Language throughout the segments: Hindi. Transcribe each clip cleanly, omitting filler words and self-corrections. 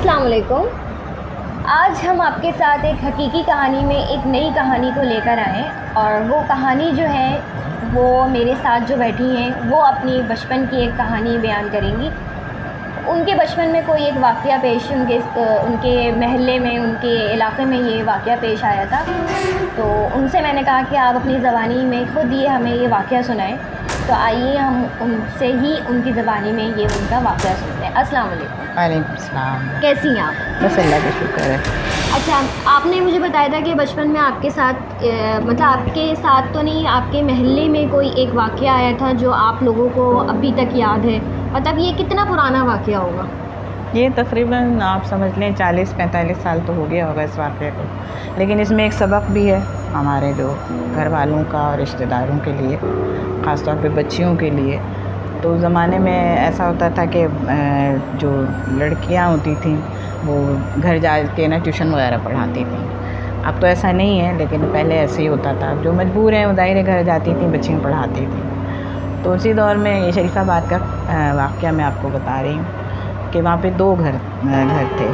अस्सलाम वालेकुम। आज हम आपके साथ एक हकीकी कहानी में एक नई कहानी को लेकर आए और वो कहानी जो है वो मेरे साथ जो बैठी हैं वो अपनी बचपन की एक कहानी बयान करेंगी। उनके बचपन में कोई एक वाक़या पेश उनके महल्ले में, उनके इलाके में ये वाक़या पेश आया था। तो उनसे मैंने कहा कि आप अपनी ज़बानी में ख़ुद ये हमें ये वाक़या सुनाएँ। तो आइए हम उनसे ही उनकी ज़बानी में ये उनका वाक़या सुनते हैं। अस्सलाम वालेकुम। वालेकुम सलाम। कैसी हैं आप? बस अल्लाह का शुक्र है। अच्छा, आपने मुझे बताया था कि बचपन में आपके साथ मतलब आपके साथ तो नहीं, आपके महल्ले में कोई एक वाक़या आया था जो आप लोगों को अभी तक याद है। मतलब ये कितना पुराना वाक़या होगा? ये तकरीबन आप समझ लें 40-45 साल तो हो गया होगा इस वाक़े को, लेकिन इसमें एक सबक भी है हमारे जो घर वालों का और रिश्तेदारों के लिए, ख़ास तौर पे बच्चियों के लिए। तो उस ज़माने में ऐसा होता था कि जो लड़कियां होती थीं वो घर जा के ना ट्यूशन वगैरह पढ़ाती थीं। अब तो ऐसा नहीं है, लेकिन पहले ऐसे ही होता था। जो मजबूर हैं वो दायरे घर जाती थीं, बच्चियाँ पढ़ाती थीं। तो उसी दौर में ये शरीफाबाद का वाक़या मैं आपको बता रही हूँ कि वहाँ पे 2 घर थे।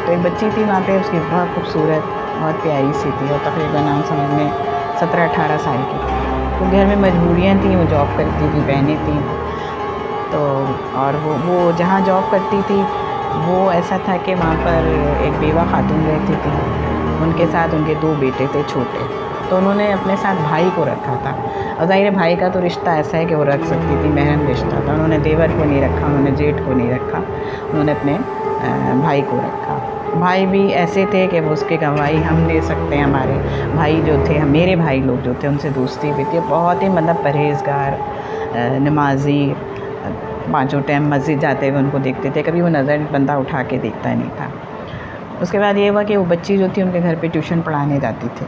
तो एक बच्ची थी वहाँ पे, उसकी बहुत खूबसूरत, बहुत प्यारी सी थी और तकरीबन हम समझ में 17-18 साल की थी। तो घर में मजबूरियाँ थीं, वो जॉब करती थी, बहनें थीं। तो और वो जहाँ जॉब करती थी वो ऐसा था कि वहाँ पर एक बेवा खातून रहती थी, उनके साथ उनके 2 बेटे थे छोटे। तो उन्होंने अपने साथ भाई को रखा था और ज़ाहिर है भाई का तो रिश्ता ऐसा है कि वो रख सकती थी, महरम रिश्ता था। उन्होंने देवर को नहीं रखा, उन्होंने जेठ को नहीं रखा, उन्होंने अपने भाई को रखा। भाई भी ऐसे थे कि वो उसकी गवाही हम दे सकते हैं। हमारे भाई जो थे, मेरे भाई लोग जो थे, उनसे दोस्ती भी थी। बहुत ही मतलब परहेज़गार, नमाज़ी, 5 टाइम मस्जिद जाते हुए उनको देखते थे, कभी वो नज़र बंदा उठा के देखता नहीं था। उसके बाद ये हुआ कि वो बच्ची जो थी उनके घर पे ट्यूशन पढ़ाने जाती थी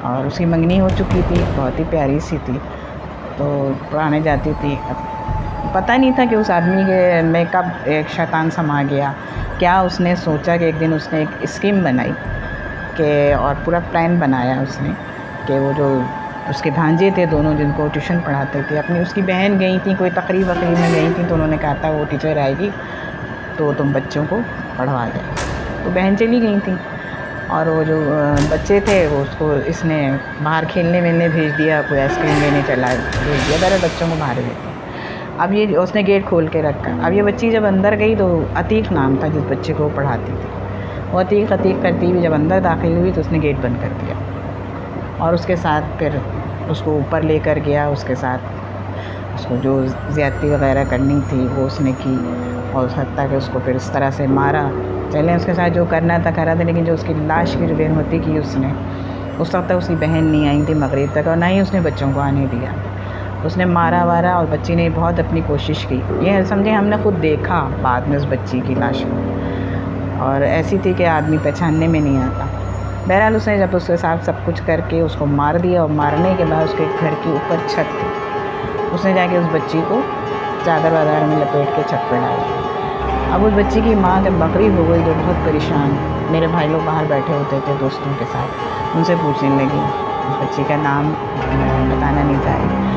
और उसकी मंगनी हो चुकी थी, बहुत ही प्यारी सी थी, तो पढ़ाने जाती थी। अब पता नहीं था कि उस आदमी के में कब एक शैतान समा गया। क्या उसने सोचा कि एक दिन उसने एक स्कीम बनाई कि और पूरा प्लान बनाया उसने कि वो जो उसके भांजे थे दोनों, जिनको ट्यूशन पढ़ाते थे, अपनी उसकी बहन गई थी, कोई तकरीब वकरीब में गई थी, तो उन्होंने कहा था वो टीचर आएगी तो तुम बच्चों को पढ़वा दें। तो बहन चली गई थी और वो जो बच्चे थे वो उसको इसने बाहर खेलने वेलने भेज दिया, कोई आइसक्रीम लेने चला भेज दिया, दरअसल बच्चों को बाहर भेज दिया। अब ये उसने गेट खोल के रखा। अब ये बच्ची जब अंदर गई तो अतीक नाम था जिस बच्चे को वो पढ़ाती थी। वो अतीक अतीक करती हुई जब अंदर दाखिल हुई तो उसने गेट बंद कर दिया और उसके साथ फिर उसको ऊपर लेकर गया। उसके साथ उसको जो ज़्यादती वगैरह करनी थी वो उसने की और हद तक उसको फिर इस तरह से मारा। चलें उसके साथ जो करना था करा था, लेकिन जो उसकी लाश की जो बेनौती की उसने, उस वक्त तक उसकी बहन नहीं आई थी मगरिब तक और ना ही उसने बच्चों को आने दिया। उसने मारा वारा और बच्ची ने बहुत अपनी कोशिश की। ये समझे हमने खुद देखा बाद में उस बच्ची की लाश को, और ऐसी थी कि आदमी पहचानने में नहीं आता। बहरहाल उसने जब उसके साथ सब कुछ करके उसको मार दिया और मारने के बाद उसके घर की ऊपर छत थी, उसने जाके उस बच्ची को चादर वादर में लपेट के छत पर डाला। अब उस बच्ची की माँ जब मगरिब हो गई तो बहुत परेशान, मेरे भाई लोग बाहर बैठे होते थे दोस्तों के साथ, उनसे पूछने लगी। उस बच्ची का नाम बताना नहीं चाहे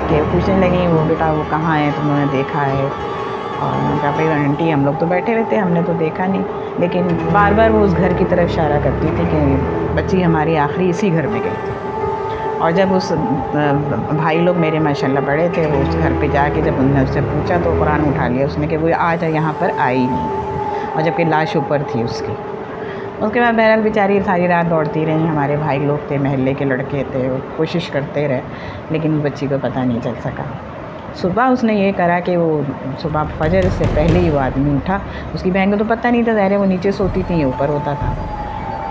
कि पूछने लगी वो बेटा वो कहाँ है, तुमने देखा है? और मैंने कहा भाई आंटी हम लोग तो बैठे हुए थे, हमने तो देखा नहीं। लेकिन बार बार वो उस घर की तरफ इशारा करती थी कि बच्ची हमारी आखिरी इसी घर में गई थी। और जब उस भाई लोग मेरे माशाल्लाह बड़े थे, वो उस घर पे जाके जब उन्होंने उससे पूछा तो कुरान उठा लिया उसने कि वो आज यहाँ पर आई नहीं, और जबकि लाश ऊपर थी उसकी। उसके बाद बहरहाल बेचारी सारी रात दौड़ती रही। हमारे भाई लोग थे, महल्ले के लड़के थे, वो कोशिश करते रहे, लेकिन बच्ची को पता नहीं चल सका। सुबह उसने ये करा कि वो सुबह फजर से पहले ही वो आदमी उठा। उसकी बहन को तो पता नहीं था, ज़ाहिर वो नीचे सोती थी, ये ऊपर होता था,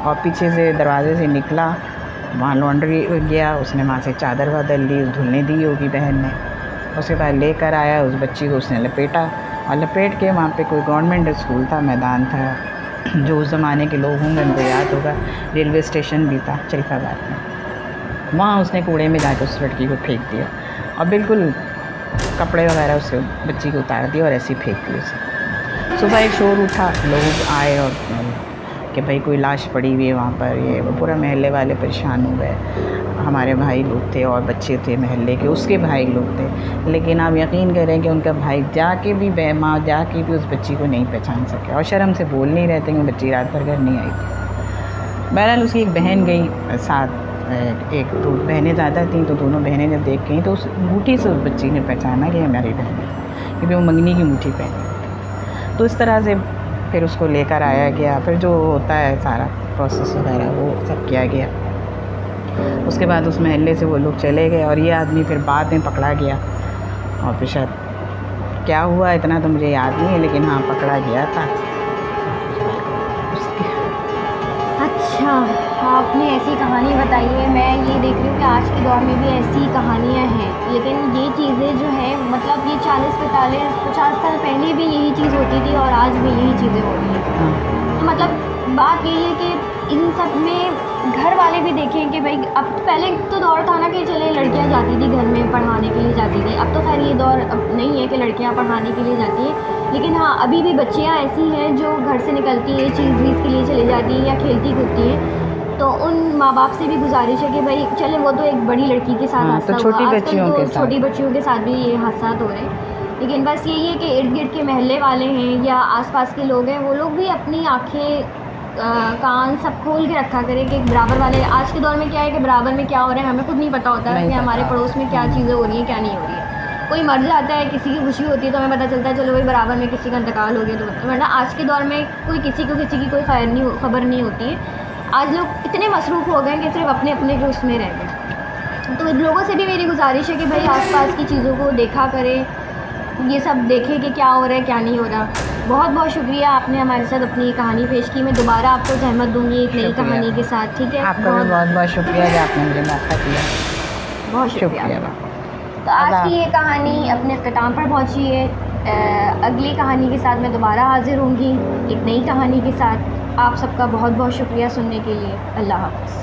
और पीछे से दरवाजे से निकला, वहाँ लॉन्ड्री गया, उसने वहाँ से चादर वादर ली, धुलने दी होगी बहन ने। उसके बाद लेकर आया उस बच्ची को, उसने लपेटा और लपेट के वहाँ पे कोई गवर्नमेंट स्कूल था, मैदान था, जो उस ज़माने के लोग होंगे उनको याद होगा, रेलवे स्टेशन भी था शरीफाबाद में। वहाँ उसने कूड़े में जाकर उस लड़की को फेंक दिया और बिल्कुल कपड़े वगैरह उससे बच्ची को उतार दिया और ऐसे ही फेंक दिया उसे। सुबह एक शोर उठा, लोग आए और कि भाई कोई लाश पड़ी हुई है वहाँ पर, ये वो पूरा महल्ले वाले परेशान हो गए। हमारे भाई लोग थे और बच्चे थे महल्ले के, उसके भाई लोग थे, लेकिन आप यकीन करें कि उनका भाई जाके भी माँ जाके भी उस बच्ची को नहीं पहचान सके और शर्म से बोल नहीं रहे थे कि बच्ची रात भर घर नहीं आई थी। बहरहाल उसकी एक बहन गई साथ, एक दो बहनें ज़्यादा थीं, तो दोनों बहनें जब देख गई तो उस अंगूठी से उस बच्ची ने पहचाना कि हमारी बहन है, क्योंकि वो मंगनी की अंगूठी पहनी। तो इस तरह से फिर उसको लेकर आया गया, फिर जो होता है सारा प्रोसेस वगैरह वो सब किया गया। उसके बाद उस महल्ले से वो लोग चले गए और ये आदमी फिर बाद में पकड़ा गया, और फिर शायद क्या हुआ इतना तो मुझे याद नहीं है, लेकिन हाँ पकड़ा गया था। अच्छा, आपने ऐसी कहानी बताई है। मैं ये देख रही हूँ कि आज के दौर में भी ऐसी कहानियाँ हैं, लेकिन ये चीज़ें जो हैं मतलब ये 40-45-50 साल पहले भी यही चीज़ होती थी और आज भी यही चीज़ें हो रही हैं। हाँ, तो मतलब बात यही है कि इन सब में घर वाले भी देखें कि भाई अब पहले तो दौर था ना कि चले लड़कियां जाती थी घर में पढ़ाने के लिए जाती थी। अब तो खैर ये दौर अब नहीं है कि लड़कियां पढ़ाने के लिए जाती हैं, लेकिन हाँ अभी भी बच्चियां ऐसी हैं जो घर से निकलती हैं चीज़ वीज़ के लिए चली जाती हैं या खेलती कूदती हैं। तो उन माँ बाप से भी गुजारिश है कि भाई चले वो तो एक बड़ी लड़की के साथ हाँ, हादसा तो छोटी हुआ, बच्चियों आजकल के तो साथ। छोटी बच्चियों के साथ भी ये हादसा हो रहे हैं। लेकिन बस यही है कि इर्द गिर्द के महल्ले वाले हैं या आसपास के लोग हैं, वो लोग भी अपनी आँखें कान सब खोल के रखा करें कि बराबर वाले। आज के दौर में क्या है कि बराबर में क्या हो रहा है हमें खुद नहीं पता होता है नहीं कि हमारे पता। पड़ोस में क्या चीज़ें हो रही हैं क्या नहीं हो रही है। कोई मर जाता है, किसी की खुशी होती है तो हमें पता चलता है चलो भाई बराबर में किसी का इंतकाल हो गया, तो वरना आज के दौर में कोई किसी की कोई खबर नहीं होती है। आज लोग इतने मसरूफ़ हो गए कि सिर्फ अपने अपने के उसमें रह गए। तो लोगों से भी मेरी गुजारिश है कि भाई आसपास की चीज़ों को देखा करें, ये सब देखें कि क्या हो रहा है क्या नहीं हो रहा। बहुत बहुत शुक्रिया, आपने हमारे साथ अपनी कहानी पेश की। मैं दोबारा आपको जहमत दूंगी एक नई शुक्रिया। कहानी के साथ, ठीक है? आपका भी बहुत बहुत शुक्रिया कि आपने मुझे मौका दिया। बहुत शुक्रिया। शुक्रिया। तो आज की ये कहानी अपने अख्ताम पर पहुंची है। अगली कहानी के साथ मैं दोबारा हाजिर होंगी एक नई कहानी के साथ। आप सबका बहुत बहुत शुक्रिया सुनने के लिए। अल्लाह हाफ़िज़।